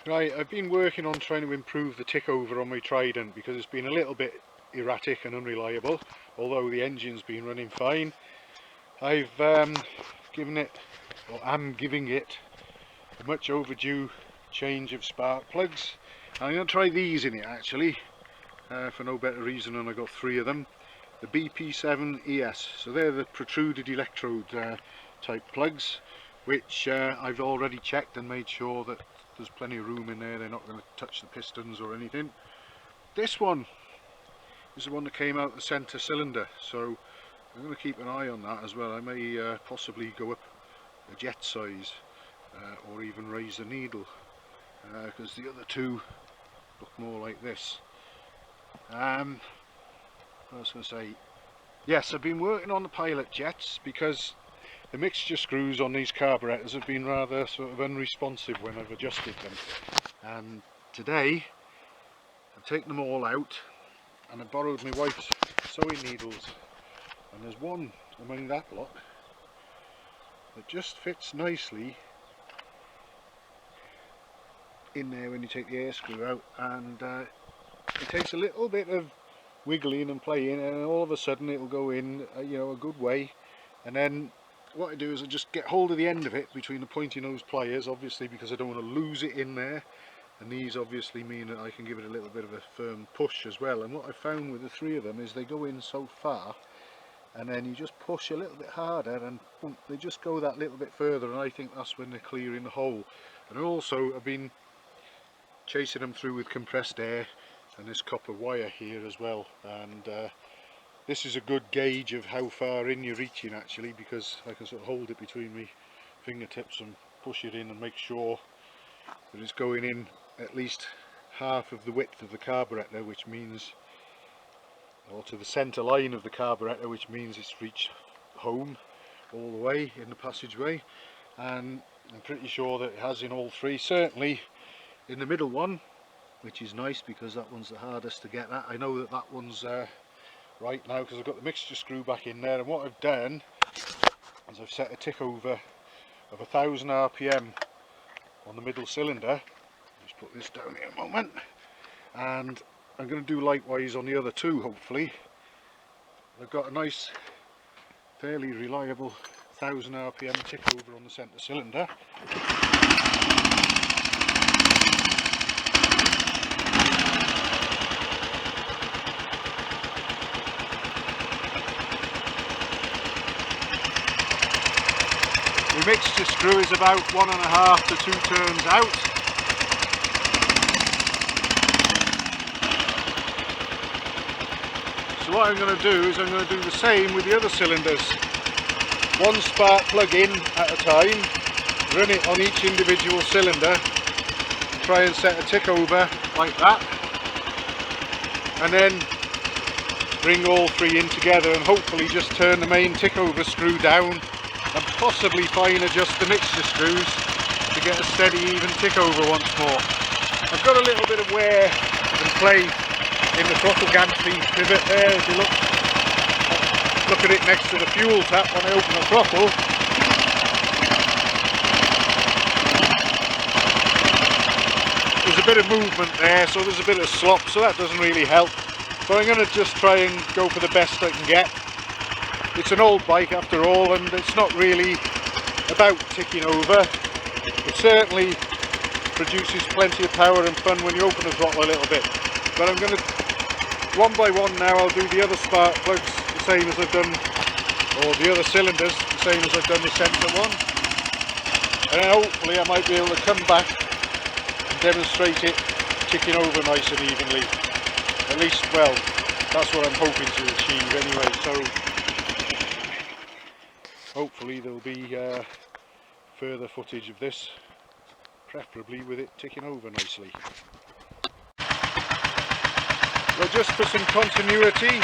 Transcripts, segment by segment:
Right, I've been working on trying to improve the tick over on my Trident because it's been a little bit erratic and unreliable, although the engine's been running fine. I've given it, or am giving it, a much overdue change of spark plugs. I'm going to try these in it actually, for no better reason than I got 3 of them. The BP7 ES, so they're the protruded electrode type plugs, which I've already checked and made sure that there's plenty of room in there, they're not going to touch the pistons or anything. This one is the one that came out the centre cylinder, so I'm going to keep an eye on that as well. I may possibly go up a jet size or even raise the needle, because the other two look more like this. What I was going to say, yes, I've been working on the pilot jets because the mixture screws on these carburetors have been rather sort of unresponsive when I've adjusted them, and today I've taken them all out and I borrowed my wife's sewing needles, and there's one among that lot that just fits nicely in there when you take the air screw out, and it takes a little bit of wiggling and playing and all of a sudden it'll go in you know, a good way. And then what I do is I just get hold of the end of it between the pointy nose pliers, obviously because I don't want to lose it in there, and these obviously mean that I can give it a little bit of a firm push as well. And what I found with the 3 of them is they go in so far, and then you just push a little bit harder and boom, they just go that little bit further, and I think that's when they're clearing the hole. And also I've been chasing them through with compressed air and this copper wire here as well, and this is a good gauge of how far in you're reaching actually, because I can sort of hold it between my fingertips and push it in and make sure that it's going in at least half of the width of the carburettor, which means, or to the centre line of the carburettor, which means it's reached home all the way in the passageway. And I'm pretty sure that it has in all 3, certainly in the middle one, which is nice because that one's the hardest to get at. I know that that one's right now because I've got the mixture screw back in there, and what I've done is I've set a tick over of 1000 RPM on the middle cylinder. Just put this down here a moment, and I'm going to do likewise on the other 2 hopefully. I've got a nice fairly reliable 1000 RPM tick over on the centre cylinder. The mixture screw is about 1.5 to 2 turns out. So what I'm going to do is I'm going to do the same with the other cylinders. 1 spark plug in at a time, run it on each individual cylinder, try and set a tick over like that, and then bring all 3 in together and hopefully just turn the main tick over screw down and possibly fine adjust the mixture screws to get a steady even tick over once more. I've got a little bit of wear and play in the throttle gantry pivot there. If you look at it next to the fuel tap when I open the throttle, there's a bit of movement there, so there's a bit of slop, so that doesn't really help. But I'm going to just try and go for the best I can get. It's an old bike after all, and it's not really about ticking over. It certainly produces plenty of power and fun when you open the throttle a little bit. But I'm going to, one by one now, I'll do the other spark plugs the same as I've done, or the other cylinders the same as I've done the centre one. And then hopefully I might be able to come back and demonstrate it ticking over nice and evenly. At least, well, that's what I'm hoping to achieve anyway. So hopefully there'll be further footage of this, preferably with it ticking over nicely. Well, just for some continuity,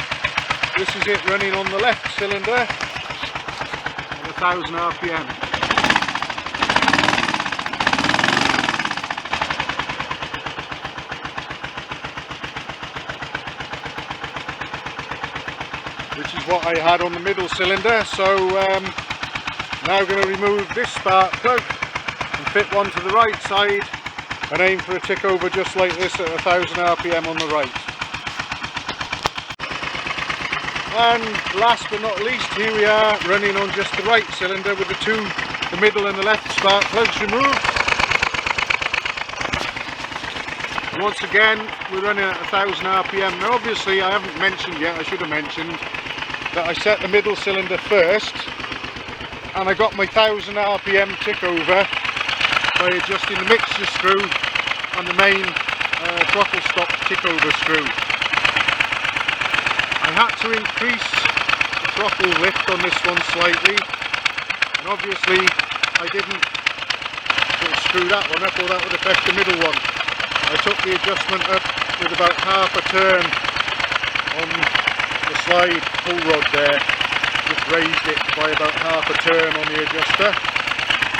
this is it running on the left cylinder at 1000 RPM. Which is what I had on the middle cylinder, so now I'm going to remove this spark plug and fit one to the right side and aim for a tick over just like this at 1000 RPM on the right. And last but not least, here we are running on just the right cylinder with the middle and the left spark plugs removed. Once again, we're running at 1000 RPM. Now obviously I haven't mentioned yet, I should have mentioned, that I set the middle cylinder first, and I got my 1000 RPM tick over by adjusting the mixture screw and the main throttle stop tick over screw. I had to increase the throttle lift on this one slightly, and obviously I didn't sort of screw that one up, or that would affect the middle one. I took the adjustment up with about half a turn on the slide pull rod there, just raised it by about half a turn on the adjuster.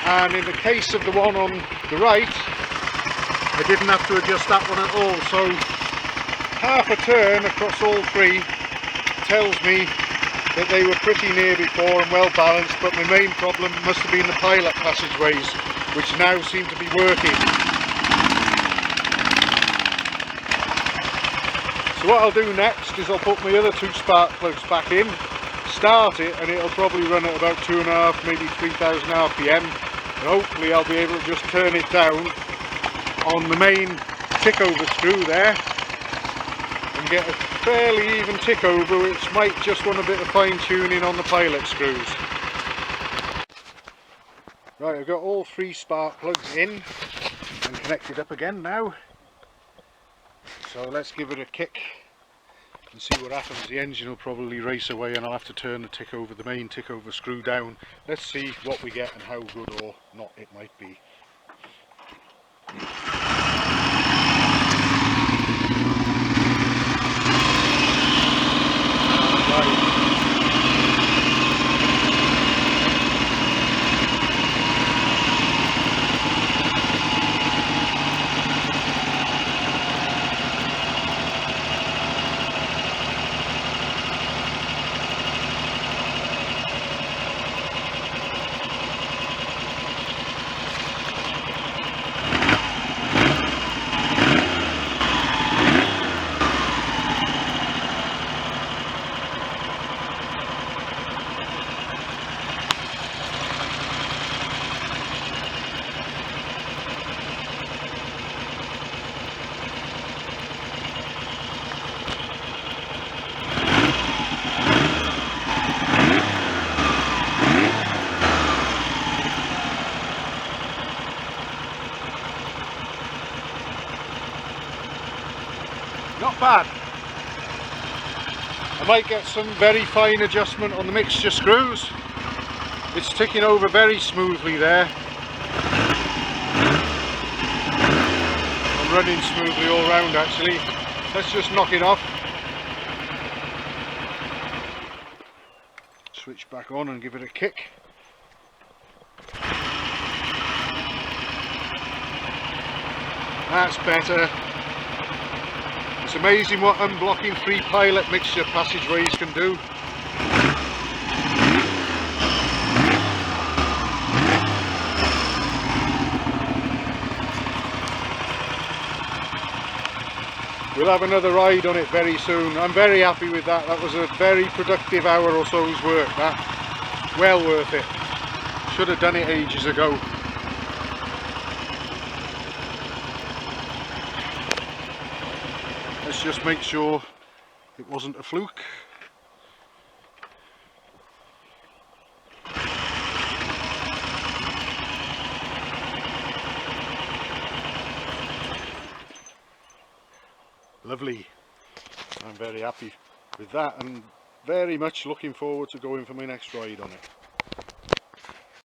And in the case of the one on the right, I didn't have to adjust that one at all, so half a turn across all three tells me that they were pretty near before and well balanced, but my main problem must have been the pilot passageways, which now seem to be working. So what I'll do next is I'll put my other two spark plugs back in, start it, and it'll probably run at about 2.5, maybe 3000 RPM, and hopefully I'll be able to just turn it down on the main tick over screw there and get a fairly even tick over, which might just want a bit of fine tuning on the pilot screws. Right, I've got all three spark plugs in and connected up again now. So let's give it a kick and see what happens. The engine will probably race away and I'll have to turn the main tick over screw down. Let's see what we get and how good or not it might be. Not bad. I might get some very fine adjustment on the mixture screws. It's ticking over very smoothly there. I'm running smoothly all round actually. Let's just knock it off. Switch back on and give it a kick. That's better. It's amazing what unblocking 3 pilot mixture passageways can do. We'll have another ride on it very soon. I'm very happy with that. That was a very productive hour or so's work. That well worth it. Should have done it ages ago. Let's just make sure it wasn't a fluke. Lovely. I'm very happy with that and very much looking forward to going for my next ride on it.